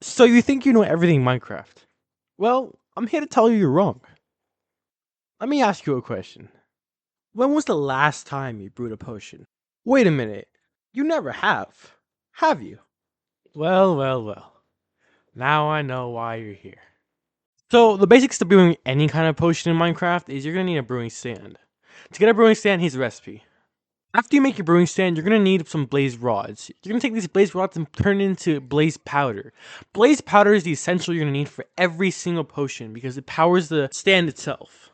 So you think you know everything in Minecraft? Well, I'm here to tell you you're wrong. Let me ask you a question. When was the last time you brewed a potion? Wait a minute. You never have you? Well. Now I know why you're here. So the basics to brewing any kind of potion in Minecraft is you're gonna need a brewing stand. To get a brewing stand, here's a recipe. After you make your brewing stand, you're going to need some blaze rods. You're going to take these blaze rods and turn it into blaze powder. Blaze powder is the essential you're going to need for every single potion because it powers the stand itself.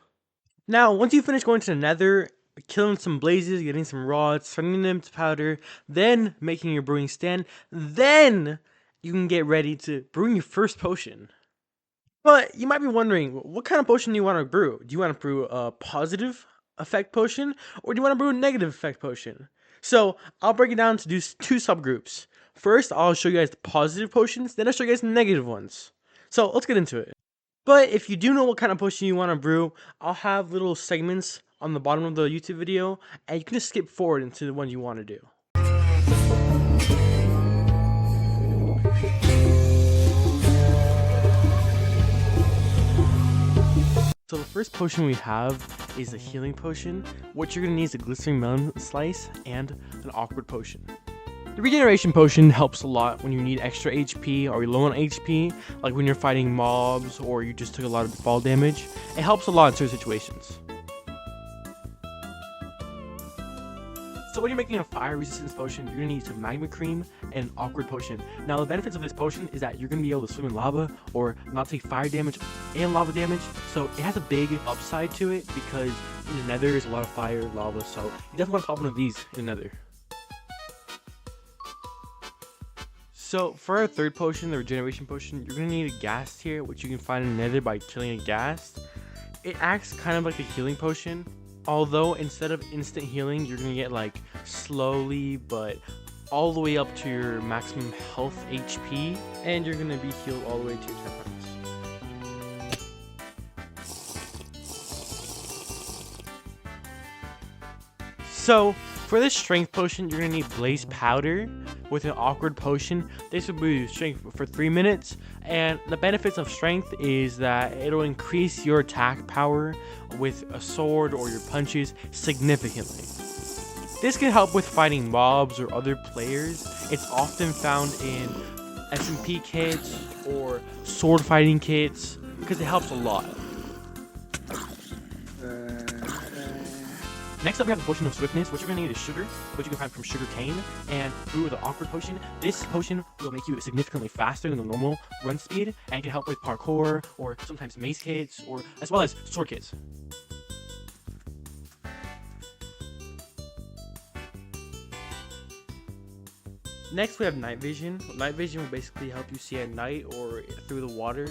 Now, once you finish going to the nether, killing some blazes, getting some rods, turning them to powder, then making your brewing stand, then you can get ready to brewing your first potion. But you might be wondering, what kind of potion do you want to brew? Do you want to brew a positive effect potion, or do you want to brew a negative effect potion? So I'll break it down to do two subgroups. First, I'll show you guys the positive potions, then I'll show you guys the negative ones. So let's get into it. But if you do know what kind of potion you want to brew, I'll have little segments on the bottom of the YouTube video, and you can just skip forward into the one you want to do. So the first potion we have is a healing potion. What you're going to need is a glistering melon slice and an awkward potion. The regeneration potion helps a lot when you need extra HP or you're low on HP, like when you're fighting mobs or you just took a lot of fall damage. It helps a lot in certain situations. So when you're making a fire resistance potion, you're going to need some magma cream and an awkward potion. Now the benefits of this potion is that you're going to be able to swim in lava or not take fire damage and lava damage. So it has a big upside to it because in the nether there's a lot of fire, lava, so you definitely want to pop one of these in the nether. So for our third potion, the regeneration potion, you're going to need a ghast here, which you can find in the nether by killing a ghast. It acts kind of like a healing potion. Although instead of instant healing, you're gonna get like slowly, but all the way up to your maximum health HP, and you're gonna be healed all the way to your 10 points. So for this strength potion, you're gonna need blaze powder with an awkward potion. This will be strength for 3 minutes, and the benefits of strength is that it'll increase your attack power with a sword or your punches significantly. This can help with fighting mobs or other players. It's often found in SMP kits or sword fighting kits because it helps a lot. Next up, we have the potion of swiftness. What you're going to need is sugar, which you can find from sugar cane, and brew with an awkward potion. This potion will make you significantly faster than the normal run speed, and it can help with parkour, or sometimes mace kits, or as well as sword kits. Next, we have night vision. Night vision will basically help you see at night or through the water.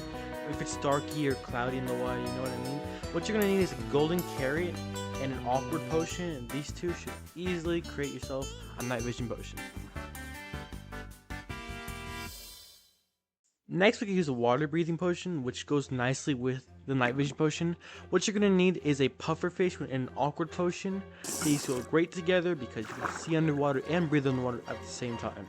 If it's darky or cloudy in the water, you know what I mean? What you're going to need is a golden carrot and an awkward potion, and these two should easily create yourself a night vision potion. Next, we can use a water breathing potion, which goes nicely with the night vision potion. What you're going to need is a puffer fish and an awkward potion. These go great together because you can see underwater and breathe underwater at the same time.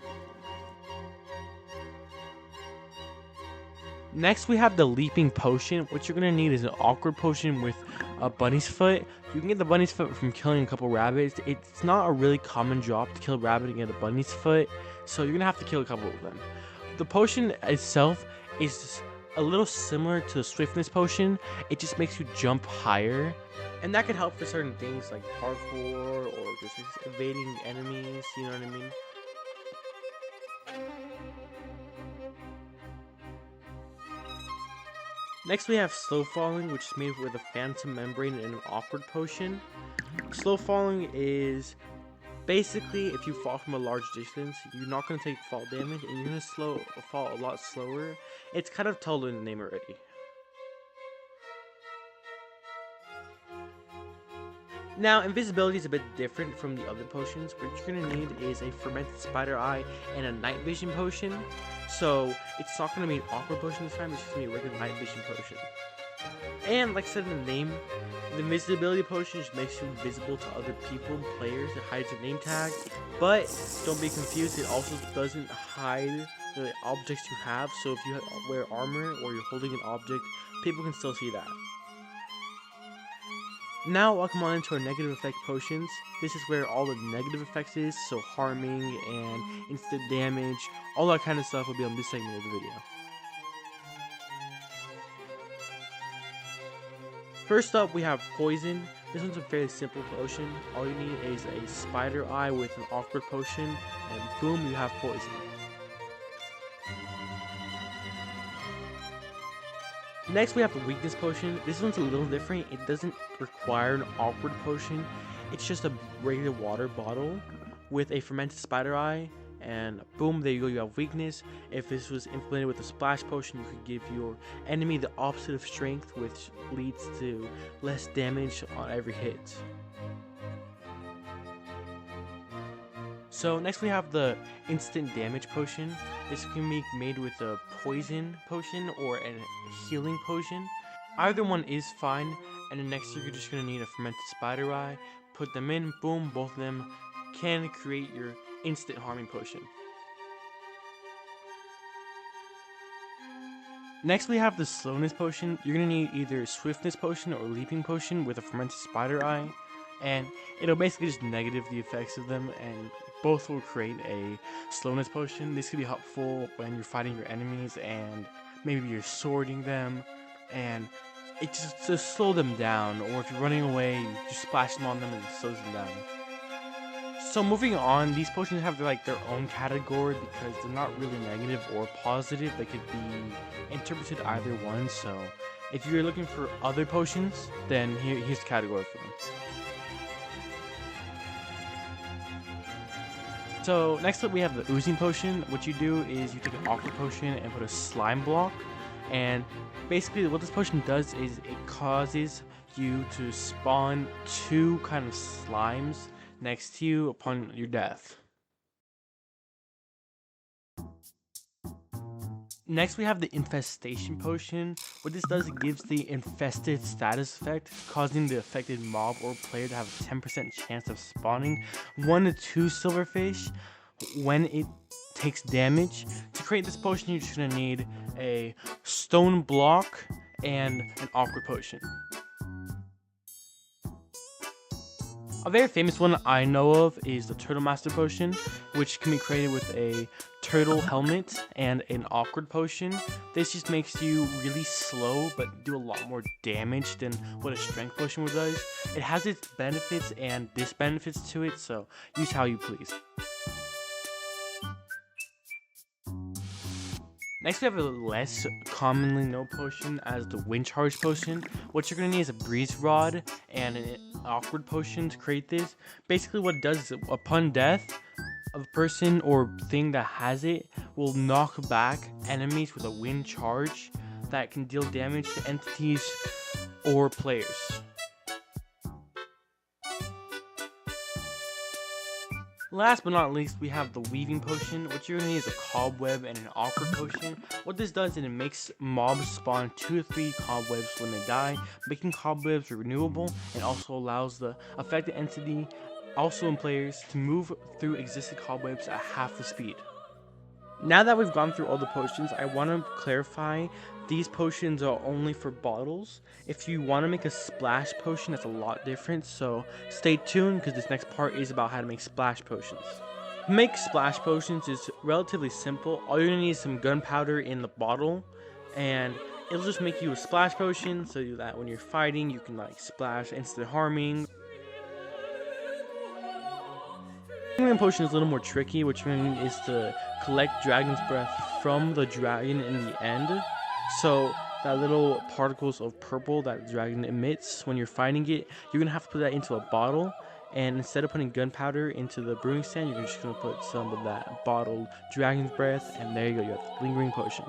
Next, we have the leaping potion. What you're going to need is an awkward potion with a bunny's foot. You can get the bunny's foot from killing a couple rabbits. It's not a really common job to kill a rabbit and get a bunny's foot, so you're going to have to kill a couple of them. The potion itself is a little similar to the Swiftness Potion. It just makes you jump higher, and that can help for certain things like parkour or just evading enemies, you know what I mean? Next, we have slow falling, which is made with a phantom membrane and an awkward potion. Slow falling is basically if you fall from a large distance, you're not going to take fall damage and you're going to fall a lot slower. It's kind of told in the name already. Now, invisibility is a bit different from the other potions. What you're going to need is a fermented spider eye and a night vision potion. So it's not going to be an awkward potion this time, it's just going to be a regular night vision potion. And like I said in the name, the Invisibility Potion just makes you invisible to other people and players. It hides a name tag, but don't be confused, it also doesn't hide the objects you have. So if you wear armor or you're holding an object, people can still see that. Now welcome on into our negative effect potions. This is where all the negative effects is, so harming and instant damage, all that kind of stuff will be on this segment of the video. First up, we have Poison. This one's a fairly simple potion. All you need is a spider eye with an awkward potion, and boom, you have Poison. Next, we have the Weakness Potion. This one's a little different. It doesn't require an awkward potion. It's just a regular water bottle with a fermented spider eye, and boom, there you go, you have Weakness. If this was implemented with a Splash Potion, you could give your enemy the opposite of strength, which leads to less damage on every hit. So next we have the Instant Damage Potion. This can be made with a Poison Potion or a Healing Potion. Either one is fine, and then next you're just going to need a Fermented Spider Eye. Put them in, boom, both of them can create your instant harming potion. Next we have the Slowness Potion. You're going to need either Swiftness Potion or Leaping Potion with a Fermented Spider Eye, and it'll basically just negative the effects of them, and both will create a Slowness Potion. This could be helpful when you're fighting your enemies and maybe you're sorting them, and it just to slow them down, or if you're running away, you just splash them on them and it slows them down. So moving on, these potions have like their own category because they're not really negative or positive. They could be interpreted either one. So if you're looking for other potions, then here's the category for them. So next up we have the Oozing Potion. What you do is you take an awkward potion and put a slime block, and basically what this potion does is it causes you to spawn two kind of slimes next to you upon your death. Next we have the Infestation Potion. What this does, it gives the infested status effect, causing the affected mob or player to have a 10% chance of spawning 1 to 2 silverfish when it takes damage. To create this potion, you're just going to need a stone block and an awkward potion. A very famous one I know of is the Turtle Master Potion, which can be created with a turtle helmet and an awkward potion. This just makes you really slow but do a lot more damage than what a strength potion does. It has its benefits and disbenefits to it, so use how you please. Next we have a less commonly known potion as the Wind Charge Potion. What you're going to need is a Breeze Rod and an awkward potion to create this. Basically what it does is upon death, a person or thing that has it will knock back enemies with a wind charge that can deal damage to entities or players. Last but not least, we have the Weaving Potion. What you're going to need is a Cobweb and an Awkward Potion. What this does is it makes mobs spawn 2 to 3 cobwebs when they die, making cobwebs renewable, and also allows the affected entity, also in players, to move through existing cobwebs at half the speed. Now that we've gone through all the potions, I want to clarify these potions are only for bottles. If you want to make a splash potion, that's a lot different, so stay tuned because this next part is about how to make splash potions. To make splash potions is relatively simple. All you're going to need is some gunpowder in the bottle, and it'll just make you a splash potion so that when you're fighting, you can like splash instant harming. Regeneration Potion is a little more tricky. What you're going to need is to collect Dragon's Breath from the dragon in the end. So that little particles of purple that the dragon emits when you're fighting it, you're going to have to put that into a bottle. And instead of putting gunpowder into the brewing stand, you're just going to put some of that bottled Dragon's Breath. And there you go, you have the Lingering Potion.